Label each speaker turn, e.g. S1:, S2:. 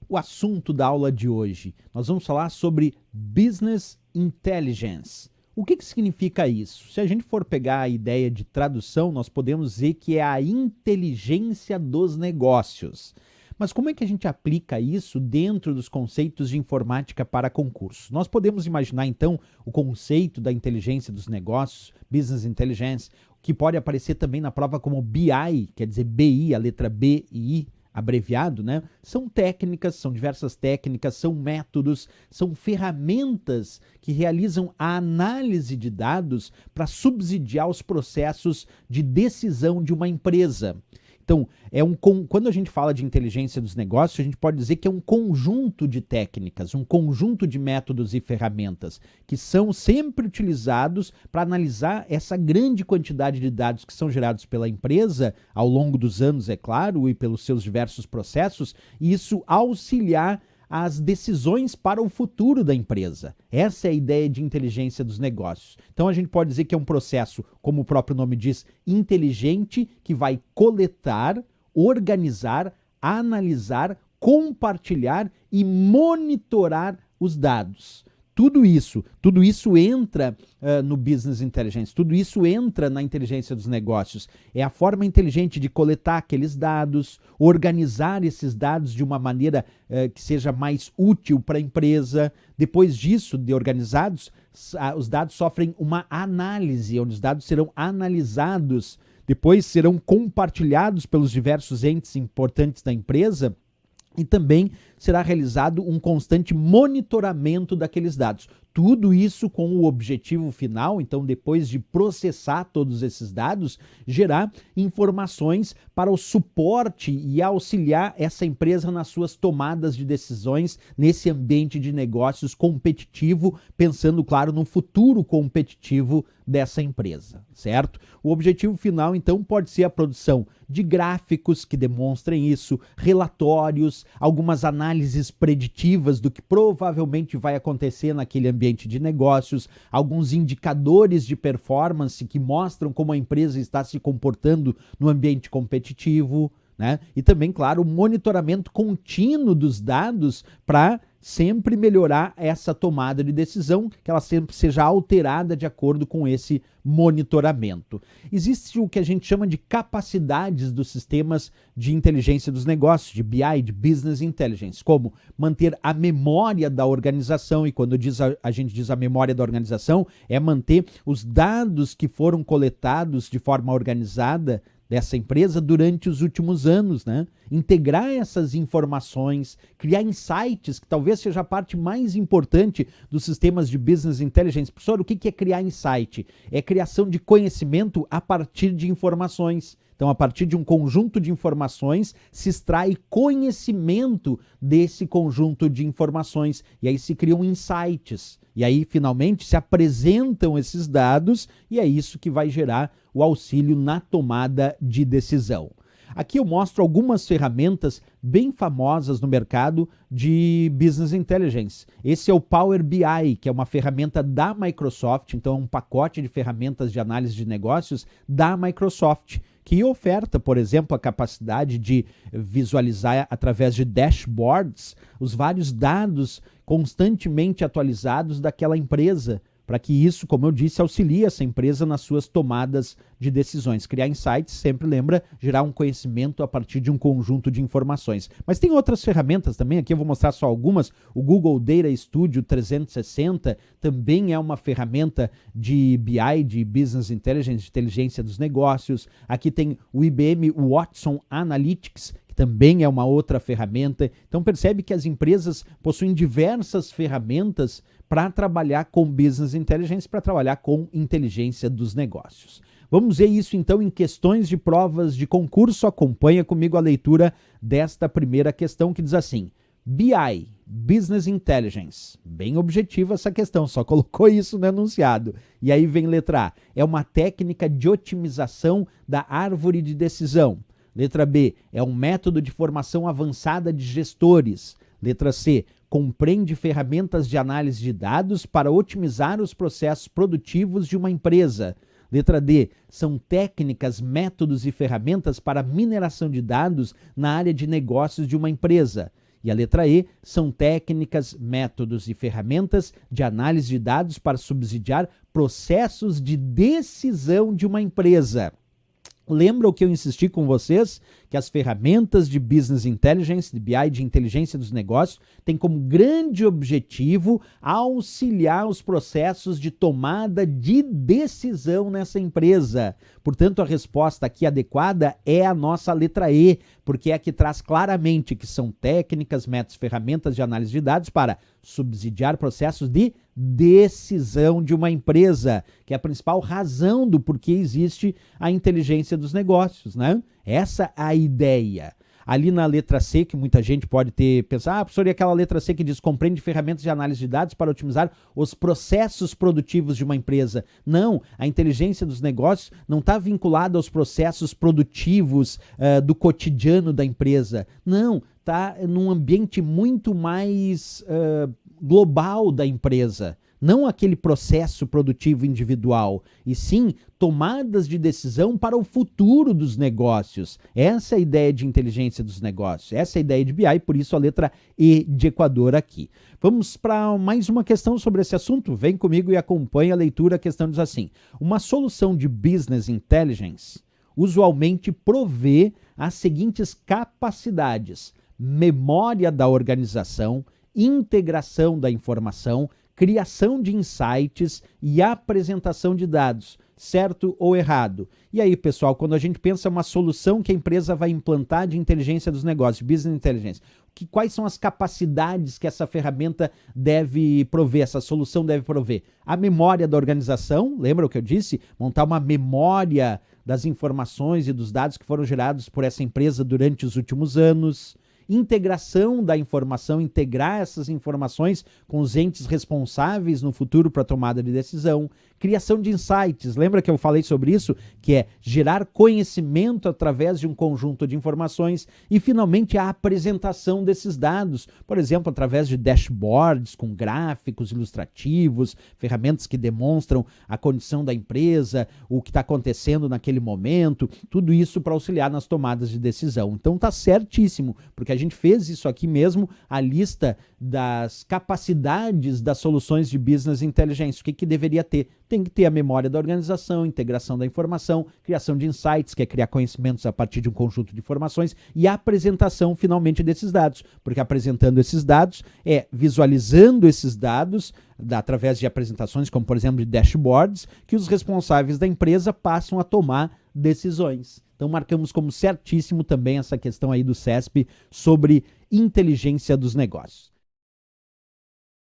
S1: O assunto da aula de hoje, nós vamos falar sobre Business Intelligence. O que significa isso? Se a gente for pegar a ideia de tradução, nós podemos dizer que é a inteligência dos negócios. Mas como é que a gente aplica isso dentro dos conceitos de informática para concursos? Nós podemos imaginar, então, o conceito da inteligência dos negócios, Business Intelligence, que pode aparecer também na prova como BI, quer dizer BI, a letra B e I, abreviado, né? São técnicas, são diversas técnicas, são métodos, são ferramentas que realizam a análise de dados para subsidiar os processos de decisão de uma empresa. Então, quando a gente fala de inteligência dos negócios, a gente pode dizer que é um conjunto de técnicas, um conjunto de métodos e ferramentas que são sempre utilizados para analisar essa grande quantidade de dados que são gerados pela empresa ao longo dos anos, é claro, e pelos seus diversos processos, e isso auxiliar as decisões para o futuro da empresa. Essa é a ideia de inteligência dos negócios. Então a gente pode dizer que é um processo, como o próprio nome diz, inteligente, que vai coletar, organizar, analisar, compartilhar e monitorar os dados. Tudo isso entra no Business Intelligence, tudo isso entra na inteligência dos negócios. É a forma inteligente de coletar aqueles dados, organizar esses dados de uma maneira que seja mais útil para a empresa. Depois disso, de organizados, os dados sofrem uma análise, onde os dados serão analisados, depois serão compartilhados pelos diversos entes importantes da empresa, e também será realizado um constante monitoramento daqueles dados. Tudo isso com o objetivo final, então, depois de processar todos esses dados, gerar informações para o suporte e auxiliar essa empresa nas suas tomadas de decisões nesse ambiente de negócios competitivo, pensando, claro, no futuro competitivo dessa empresa, certo? O objetivo final, então, pode ser a produção de gráficos que demonstrem isso, relatórios, algumas análises preditivas do que provavelmente vai acontecer naquele ambiente de negócios, alguns indicadores de performance que mostram como a empresa está se comportando no ambiente competitivo, né? E também, claro, o monitoramento contínuo dos dados para sempre melhorar essa tomada de decisão, que ela sempre seja alterada de acordo com esse monitoramento. Existe o que a gente chama de capacidades dos sistemas de inteligência dos negócios, de BI, de Business Intelligence, como manter a memória da organização, e quando a gente diz a memória da organização, é manter os dados que foram coletados de forma organizada dessa empresa durante os últimos anos, né? Integrar essas informações, criar insights, que talvez seja a parte mais importante dos sistemas de Business Intelligence. Professor, o que é criar insight? É criação de conhecimento a partir de informações. Então, a partir de um conjunto de informações, se extrai conhecimento desse conjunto de informações. E aí se criam insights. E aí, finalmente, se apresentam esses dados e é isso que vai gerar o auxílio na tomada de decisão. Aqui eu mostro algumas ferramentas bem famosas no mercado de Business Intelligence. Esse é o Power BI, que é uma ferramenta da Microsoft, então é um pacote de ferramentas de análise de negócios da Microsoft, que oferta, por exemplo, a capacidade de visualizar através de dashboards os vários dados constantemente atualizados daquela empresa, para que isso, como eu disse, auxilie essa empresa nas suas tomadas de decisões. Criar insights sempre lembra gerar um conhecimento a partir de um conjunto de informações. Mas tem outras ferramentas também, aqui eu vou mostrar só algumas. O Google Data Studio 360 também é uma ferramenta de BI, de Business Intelligence, de inteligência dos negócios. Aqui tem o IBM Watson Analytics, também é uma outra ferramenta. Então percebe que as empresas possuem diversas ferramentas para trabalhar com Business Intelligence, para trabalhar com inteligência dos negócios. Vamos ver isso então em questões de provas de concurso. Acompanha comigo a leitura desta primeira questão que diz assim: BI, Business Intelligence. Bem objetiva essa questão, só colocou isso no enunciado. E aí vem letra A. É uma técnica de otimização da árvore de decisão. Letra B, é um método de formação avançada de gestores. Letra C, compreende ferramentas de análise de dados para otimizar os processos produtivos de uma empresa. Letra D, são técnicas, métodos e ferramentas para mineração de dados na área de negócios de uma empresa. E a letra E são técnicas, métodos e ferramentas de análise de dados para subsidiar processos de decisão de uma empresa. Lembra o que eu insisti com vocês? Que as ferramentas de Business Intelligence, de BI, de inteligência dos negócios, têm como grande objetivo auxiliar os processos de tomada de decisão nessa empresa. Portanto, a resposta aqui adequada é a nossa letra E, porque é a que traz claramente que são técnicas, métodos, ferramentas de análise de dados para subsidiar processos de decisão de uma empresa, que é a principal razão do porquê existe a inteligência dos negócios, né? Essa é a ideia. Ali na letra C, que muita gente pode ter pensado, professor, e aquela letra C que diz compreende ferramentas de análise de dados para otimizar os processos produtivos de uma empresa. Não, a inteligência dos negócios não está vinculada aos processos produtivos do cotidiano da empresa. Não, está num ambiente muito mais global da empresa. Não aquele processo produtivo individual, e sim tomadas de decisão para o futuro dos negócios. Essa é a ideia de inteligência dos negócios, essa é a ideia de BI, por isso a letra E de Equador aqui. Vamos para mais uma questão sobre esse assunto? Vem comigo e acompanhe a leitura. A questão diz assim: uma solução de Business Intelligence usualmente provê as seguintes capacidades: memória da organização, integração da informação, criação de insights e apresentação de dados, certo ou errado? E aí, pessoal, quando a gente pensa uma solução que a empresa vai implantar de inteligência dos negócios, Business Intelligence, quais são as capacidades que essa ferramenta deve prover, essa solução deve prover? A memória da organização, lembra o que eu disse? Montar uma memória das informações e dos dados que foram gerados por essa empresa durante os últimos anos. Integração da informação, integrar essas informações com os entes responsáveis no futuro para a tomada de decisão. Criação de insights, lembra que eu falei sobre isso? Que é gerar conhecimento através de um conjunto de informações. E, finalmente, a apresentação desses dados, por exemplo, através de dashboards com gráficos ilustrativos, ferramentas que demonstram a condição da empresa, o que está acontecendo naquele momento, tudo isso para auxiliar nas tomadas de decisão. Então, está certíssimo, porque a gente fez isso aqui mesmo, a lista das capacidades das soluções de Business Intelligence. O que deveria ter? Tem que ter a memória da organização, integração da informação, criação de insights, que é criar conhecimentos a partir de um conjunto de informações, e a apresentação, finalmente, desses dados. Porque apresentando esses dados é visualizando esses dados através de apresentações, como, por exemplo, de dashboards, que os responsáveis da empresa passam a tomar decisões. Então, marcamos como certíssimo também essa questão aí do CESP sobre inteligência dos negócios.